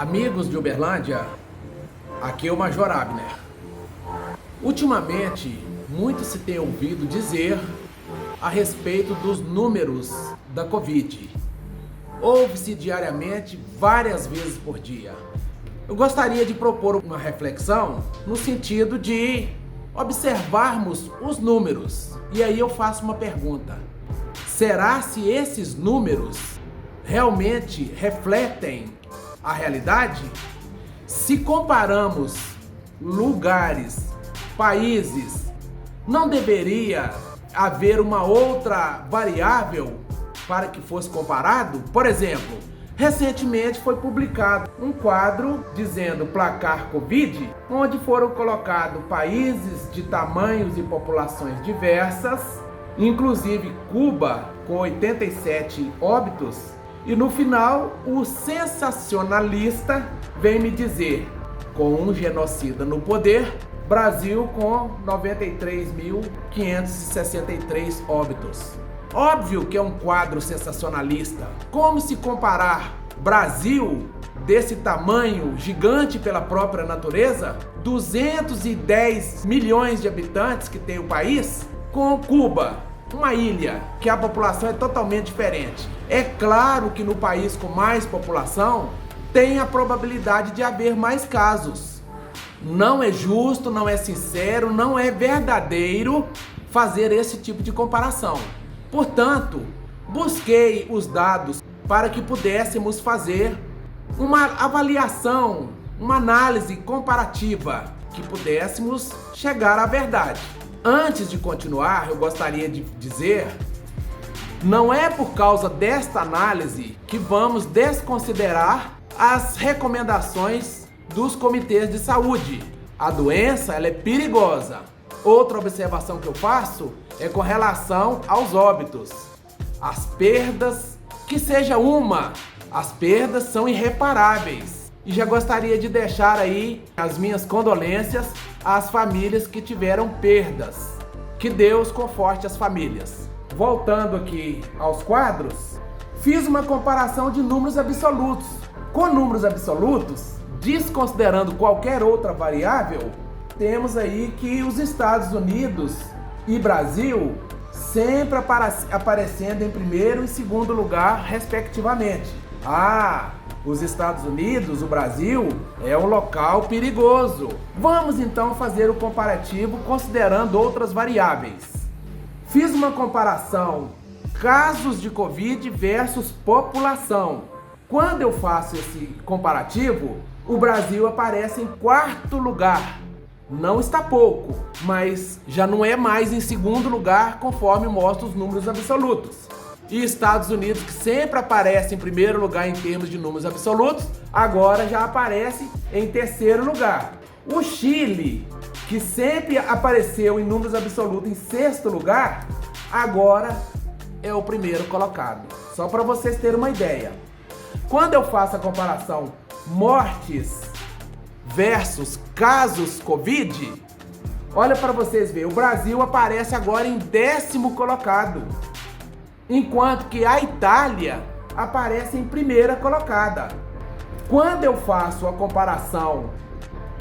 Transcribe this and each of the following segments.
Amigos de Uberlândia, aqui é o Major Abner. Ultimamente, muito se tem ouvido dizer a respeito dos números da Covid. Ouve-se diariamente, várias vezes por dia. Eu gostaria de propor uma reflexão no sentido de observarmos os números. E aí eu faço uma pergunta: será se esses números realmente refletem a realidade? Se comparamos lugares, países, não deveria haver uma outra variável para que fosse comparado? Por exemplo, recentemente foi publicado um quadro dizendo placar Covid, onde foram colocados países de tamanhos e populações diversas, inclusive Cuba com 87 óbitos, e no final o sensacionalista vem me dizer, com um genocida no poder, Brasil com 93.563 óbitos. Óbvio que é um quadro sensacionalista. Como se comparar Brasil, desse tamanho gigante pela própria natureza, 210 milhões de habitantes que tem o país, com Cuba, uma ilha que a população é totalmente diferente. É claro que no país com mais população tem a probabilidade de haver mais casos. Não é justo, não é sincero, não é verdadeiro fazer esse tipo de comparação. Portanto, busquei os dados para que pudéssemos fazer uma avaliação, uma análise comparativa, que pudéssemos chegar à verdade. Antes de continuar, eu gostaria de dizer, não é por causa desta análise que vamos desconsiderar as recomendações dos comitês de saúde. A doença, ela é perigosa. Outra observação que eu faço é com relação aos óbitos. As perdas, que seja uma, as perdas são irreparáveis. E já gostaria de deixar aí as minhas condolências às famílias que tiveram perdas. Que Deus conforte as famílias. Voltando aqui aos quadros, fiz uma comparação de números absolutos. Com números absolutos, desconsiderando qualquer outra variável, temos aí que os Estados Unidos e Brasil sempre aparecendo em primeiro e segundo lugar, respectivamente. Os Estados Unidos, o Brasil, é um local perigoso. Vamos então fazer o comparativo considerando outras variáveis. Fiz uma comparação, casos de Covid versus população. Quando eu faço esse comparativo, o Brasil aparece em quarto lugar. Não está pouco, mas já não é mais em segundo lugar conforme mostram os números absolutos. E Estados Unidos, que sempre aparece em primeiro lugar em termos de números absolutos, agora já aparece em terceiro lugar. O Chile, que sempre apareceu em números absolutos em sexto lugar, agora é o primeiro colocado. Só para vocês terem uma ideia. Quando eu faço a comparação mortes versus casos Covid, olha para vocês verem, o Brasil aparece agora em 10º colocado, enquanto que a Itália aparece em primeira colocada. Quando eu faço a comparação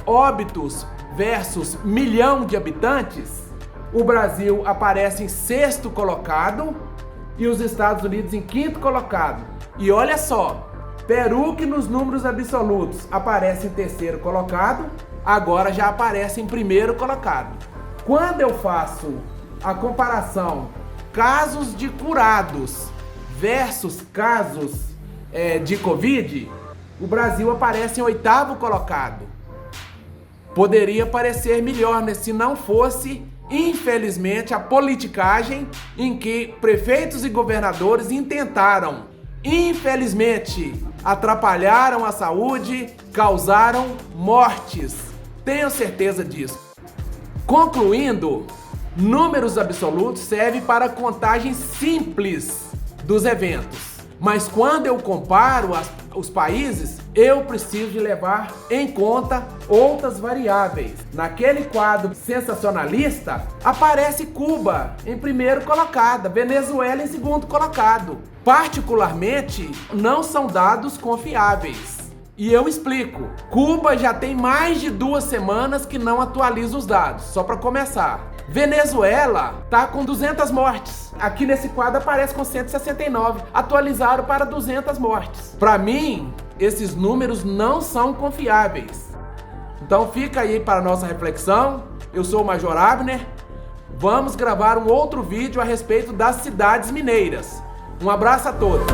óbitos versus milhão de habitantes, o Brasil aparece em 6º colocado e os Estados Unidos em 5º colocado. E olha só, Peru, que nos números absolutos aparece em 3º colocado, agora já aparece em 1º colocado. Quando eu faço a comparação casos de curados versus casos de Covid, o Brasil aparece em 8º colocado. Poderia parecer melhor, né, se não fosse, infelizmente, a politicagem em que prefeitos e governadores intentaram, infelizmente, atrapalharam a saúde, causaram mortes. Tenho certeza disso. Concluindo, números absolutos servem para a contagem simples dos eventos. Mas quando eu comparo os países, eu preciso de levar em conta outras variáveis. Naquele quadro sensacionalista, aparece Cuba em primeiro colocado, Venezuela em segundo colocado. Particularmente, não são dados confiáveis. E eu explico. Cuba já tem mais de 2 semanas que não atualiza os dados, só para começar. Venezuela tá com 200 mortes. Aqui nesse quadro aparece com 169. Atualizaram para 200 mortes. Para mim, esses números não são confiáveis. Então fica aí para a nossa reflexão. Eu sou o Major Abner. Vamos gravar um outro vídeo a respeito das cidades mineiras. Um abraço a todos.